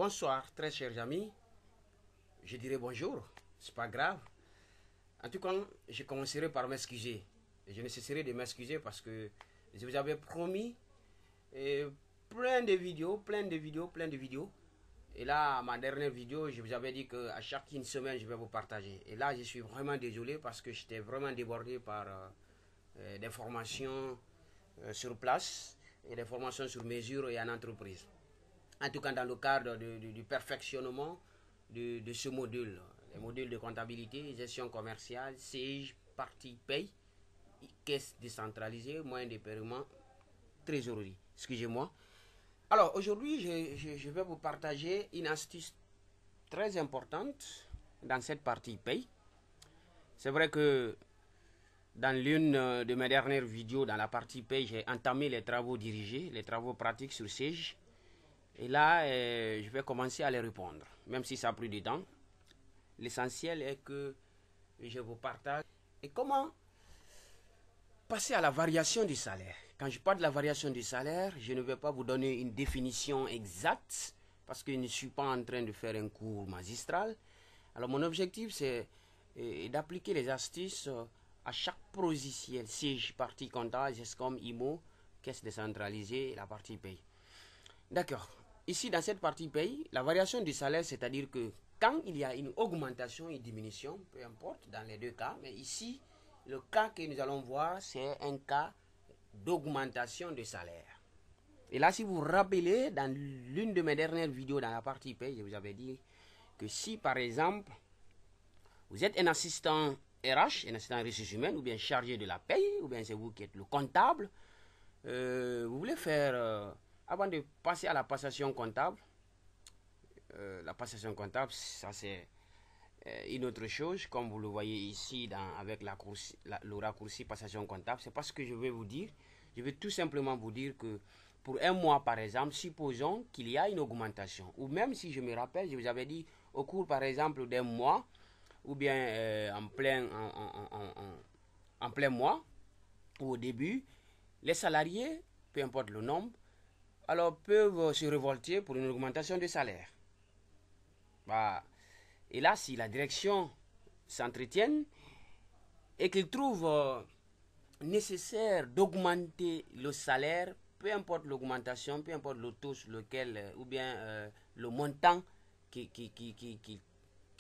Bonsoir, très chers amis. Je dirais bonjour, c'est pas grave. En tout cas, je commencerai par m'excuser. Je ne cesserai de m'excuser parce que je vous avais promis plein de vidéos. Et là, ma dernière vidéo, je vous avais dit qu'à chaque semaine, je vais vous partager. Et là, je suis vraiment désolé parce que j'étais vraiment débordé par des formations sur place et des formations sur mesure et en entreprise. En tout cas, dans le cadre du perfectionnement de ce module, les modules de comptabilité, gestion commerciale, CIG, partie paye, caisse décentralisée, moyen de paiement, trésorerie. Excusez-moi. Alors, aujourd'hui, je vais vous partager une astuce très importante dans cette partie paye. C'est vrai que dans l'une de mes dernières vidéos, dans la partie paye, j'ai entamé les travaux dirigés, les travaux pratiques sur CIG. Et là, je vais commencer à les répondre, même si ça a pris du temps. L'essentiel est que je vous partage. Et comment passer à la variation du salaire? Quand je parle de la variation du salaire, je ne vais pas vous donner une définition exacte, parce que je ne suis pas en train de faire un cours magistral. Alors mon objectif, c'est d'appliquer les astuces à chaque logiciel, CIG, partie comptable, GESCOM, IMO, caisse décentralisée et la partie paye. D'accord. Ici, dans cette partie paye, la variation du salaire, c'est-à-dire que quand il y a une augmentation, une diminution, peu importe, dans les deux cas, mais ici, le cas que nous allons voir, c'est un cas d'augmentation de salaire. Et là, si vous vous rappelez, dans l'une de mes dernières vidéos dans la partie paye, je vous avais dit que si, par exemple, vous êtes un assistant RH, un assistant ressources humaines, ou bien chargé de la paye, ou bien c'est vous qui êtes le comptable, vous voulez faire... avant de passer à la passation comptable, ça c'est une autre chose, comme vous le voyez ici avec le raccourci passation comptable. C'est pas ce que je vais vous dire. Je vais tout simplement vous dire que pour un mois, par exemple, supposons qu'il y a une augmentation. Ou même si je me rappelle, je vous avais dit au cours, par exemple, d'un mois, ou bien en plein mois, ou au début, les salariés, peu importe le nombre, alors peuvent se révolter pour une augmentation de salaire. Bah, et là, si la direction s'entretienne et qu'il trouve nécessaire d'augmenter le salaire, peu importe l'augmentation, peu importe le taux sur lequel, ou bien le montant qu'ils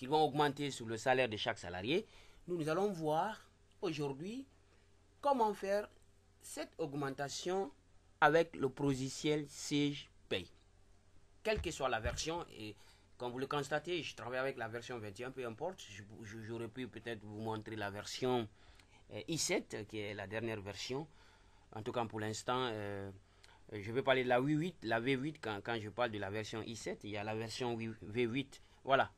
vont augmenter sur le salaire de chaque salarié, nous allons voir aujourd'hui comment faire cette augmentation avec le logiciel CIG Paye. Quelle que soit la version, et comme vous le constatez, je travaille avec la version 21, peu importe. J'aurais pu peut-être vous montrer la version i7, qui est la dernière version. En tout cas, pour l'instant, je vais parler de la V8. La V8, quand je parle de la version i7, il y a la version V8. Voilà.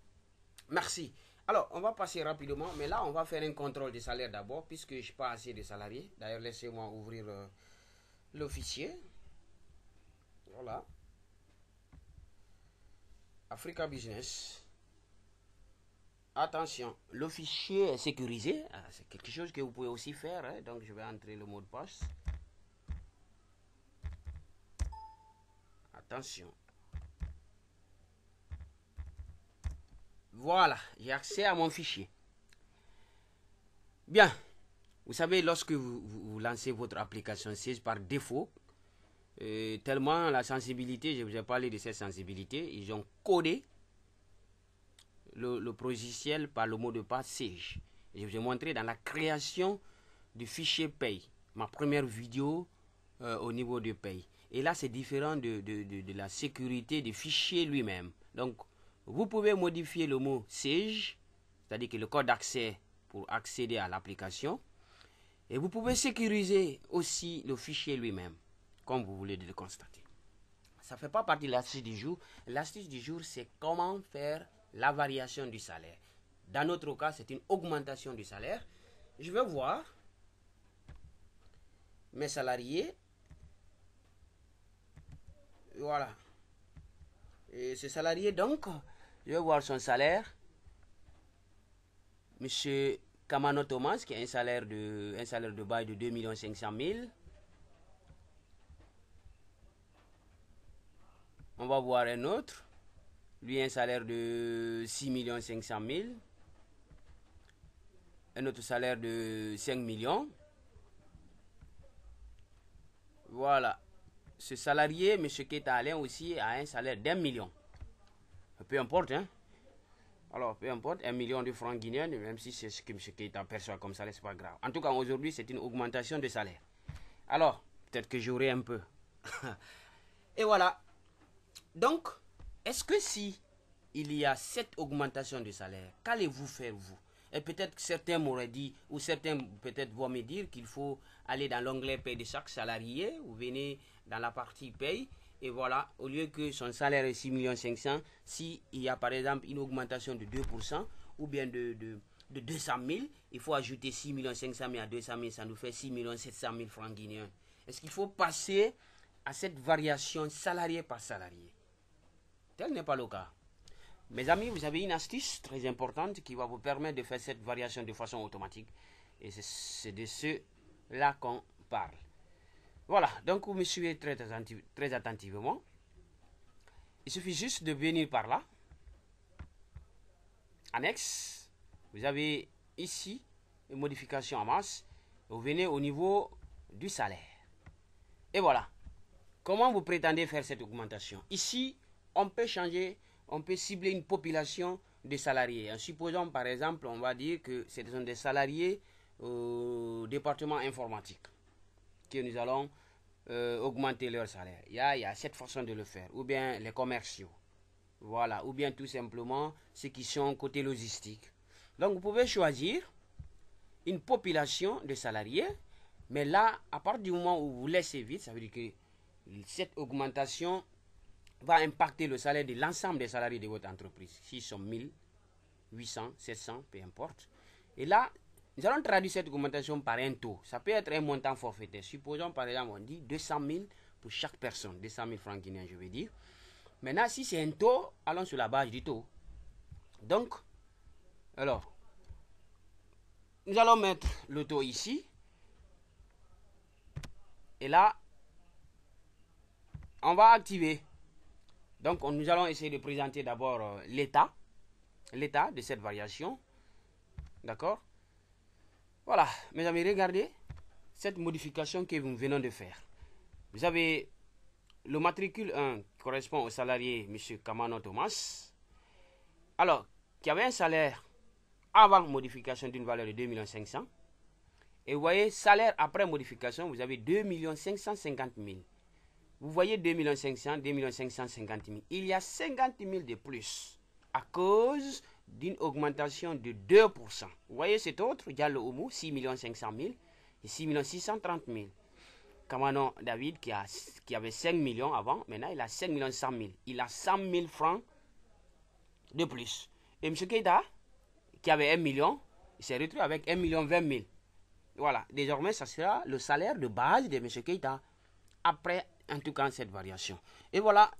Merci. Alors, on va passer rapidement, mais là, on va faire un contrôle des salaires d'abord, puisque je n'ai pas assez de salariés. D'ailleurs, laissez-moi ouvrir le fichier. Voilà. Africa Business. Attention, le fichier est sécurisé. C'est quelque chose que vous pouvez aussi faire. Hein. Donc, je vais entrer le mot de passe. Attention. Voilà, j'ai accès à mon fichier. Bien. Vous savez, lorsque vous lancez votre application CIG par défaut, tellement la sensibilité, je vous ai parlé de cette sensibilité, ils ont codé le logiciel par le mot de passe CIG. Je vous ai montré dans la création du fichier paye, ma première vidéo au niveau de paye. Et là, c'est différent de la sécurité du fichier lui-même. Donc, vous pouvez modifier le mot CIG, c'est-à-dire que le code d'accès pour accéder à l'application. Et vous pouvez sécuriser aussi le fichier lui-même, comme vous voulez le constater. Ça ne fait pas partie de l'astuce du jour. L'astuce du jour, c'est comment faire la variation du salaire. Dans notre cas, c'est une augmentation du salaire. Je vais voir mes salariés. Voilà. Et ce salarié, donc, je vais voir son salaire. Monsieur Kamano Thomas, qui a un salaire de bail de 2 500 000. On va voir un autre. lui un salaire de 6 500 000, un autre salaire de 5 millions. Voilà. Ce salarié, M. Keita Alain aussi, a un salaire d'1 million. Peu importe, hein. Alors, peu importe, 1 million de francs guinéens, même si c'est ce que M. Keita perçoit comme salaire, c'est pas grave. En tout cas, aujourd'hui, c'est une augmentation de salaire. Alors, peut-être que j'aurai un peu. Et voilà. Donc, est-ce que si il y a cette augmentation de salaire, qu'allez-vous faire vous? Et peut-être que certains m'auraient dit, ou certains peut-être vont me dire qu'il faut aller dans l'onglet paye de chaque salarié, vous venez dans la partie paye, et voilà, au lieu que son salaire est 6 500 000, s'il y a par exemple une augmentation de 2%, ou bien de 200 000, il faut ajouter 6 500 000 à 200 000, ça nous fait 6 700 000 francs guinéens. Est-ce qu'il faut passer à cette variation salarié par salarié? Tel n'est pas le cas. Mes amis, vous avez une astuce très importante qui va vous permettre de faire cette variation de façon automatique. Et c'est de cela qu'on parle. Voilà, donc vous me suivez très attentivement. Il suffit juste de venir par là. Annexe. Vous avez ici une modification en masse. Vous venez au niveau du salaire. Et voilà. Comment vous prétendez faire cette augmentation? Ici, on peut changer, on peut cibler une population de salariés. En supposant par exemple, on va dire que ce sont des salariés au département informatique que nous allons augmenter leur salaire. Il y a cette façon de le faire. Ou bien les commerciaux. Voilà. Ou bien tout simplement ceux qui sont côté logistique. Donc vous pouvez choisir une population de salariés. Mais là, à partir du moment où vous laissez vite, ça veut dire que cette augmentation va impacter le salaire de l'ensemble des salariés de votre entreprise. S'ils sont 1000, 800, 700, peu importe. Et là, nous allons traduire cette augmentation par un taux. Ça peut être un montant forfaitaire. Supposons par exemple, on dit 200 000 pour chaque personne. 200 000 francs guinéens, je veux dire. Maintenant, si c'est un taux, allons sur la base du taux. Donc, alors, nous allons mettre le taux ici. Et là, on va activer. Donc, nous allons essayer de présenter d'abord l'état de cette variation. D'accord? Voilà, mes amis, regardez cette modification que nous venons de faire. Vous avez le matricule 1 qui correspond au salarié M. Kamano Thomas. Alors, qui avait un salaire avant modification d'une valeur de 2 500 000. Et vous voyez, salaire après modification, vous avez 2 550 000. Vous voyez 2 500 000, 2 550 000. Il y a 50 000 de plus à cause d'une augmentation de 2%. Vous voyez cet autre, Diallo Oumou, 6 500 000 et 6 630 000. Kamano David, qui avait 5 millions avant, maintenant il a 5 100 000. Il a 100 000 francs de plus. Et M. Keita, qui avait 1 million, il s'est retrouvé avec 1 20 000. Voilà, désormais, ça sera le salaire de base de M. Keita. Après, en tout cas, cette variation. Et voilà,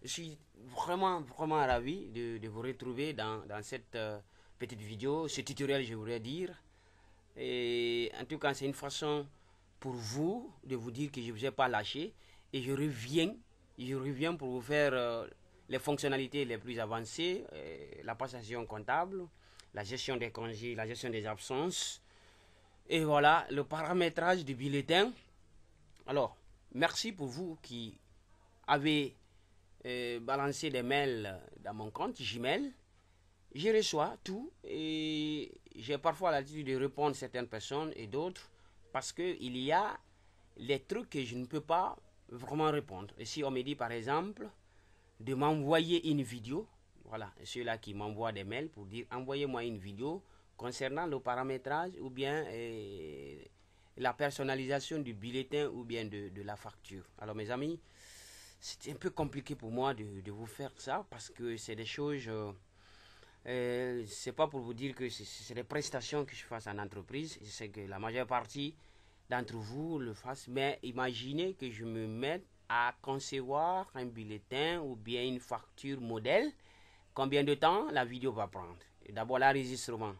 je suis vraiment ravi de vous retrouver dans cette petite vidéo, ce tutoriel, je voudrais dire. Et en tout cas, c'est une façon pour vous de vous dire que je ne vous ai pas lâché. Et je reviens pour vous faire les fonctionnalités les plus avancées, la passation comptable, la gestion des congés, la gestion des absences. Et voilà, le paramétrage du bulletin. Alors, merci pour vous qui avez balancé des mails dans mon compte Gmail. Je reçois tout et j'ai parfois l'habitude de répondre à certaines personnes et d'autres parce qu'il y a les trucs que je ne peux pas vraiment répondre. Et si on me dit par exemple de m'envoyer une vidéo, voilà, ceux-là qui m'envoient des mails pour dire envoyez-moi une vidéo concernant le paramétrage ou bien la personnalisation du bulletin ou bien de la facture. Alors mes amis, c'est un peu compliqué pour moi de vous faire ça parce que c'est des choses, c'est pas pour vous dire que c'est des prestations que je fasse en entreprise. Je sais que la majeure partie d'entre vous le fassent, mais imaginez que je me mette à concevoir un bulletin ou bien une facture modèle. Combien de temps la vidéo va prendre? D'abord l'enregistrement.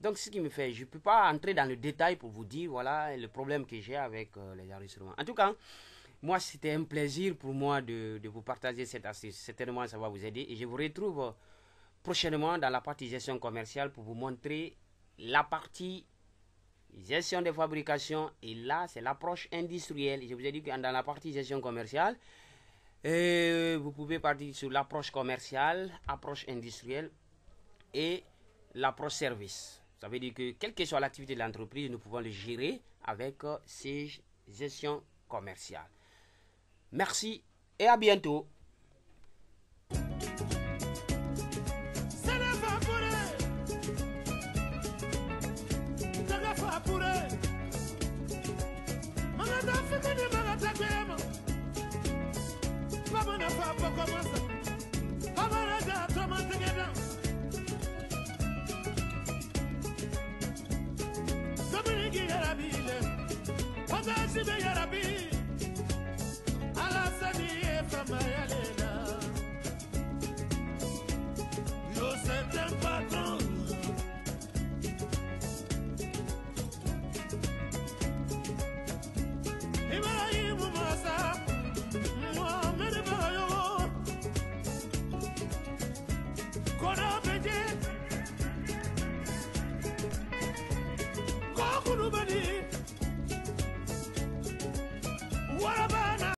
Donc ce qui me fait, je ne peux pas entrer dans le détail pour vous dire voilà le problème que j'ai avec les enregistrements. En tout cas, Moi, c'était un plaisir pour moi de vous partager cette astuce. Certainement, ça va vous aider. Et je vous retrouve prochainement dans la partie gestion commerciale pour vous montrer la partie gestion de fabrication. Et là, c'est l'approche industrielle. Je vous ai dit que dans la partie gestion commerciale, vous pouvez partir sur l'approche commerciale, approche industrielle et l'approche service. Ça veut dire que quelle que soit l'activité de l'entreprise, nous pouvons le gérer avec ces gestions commerciales. Merci et à bientôt. Dominique Yarabile,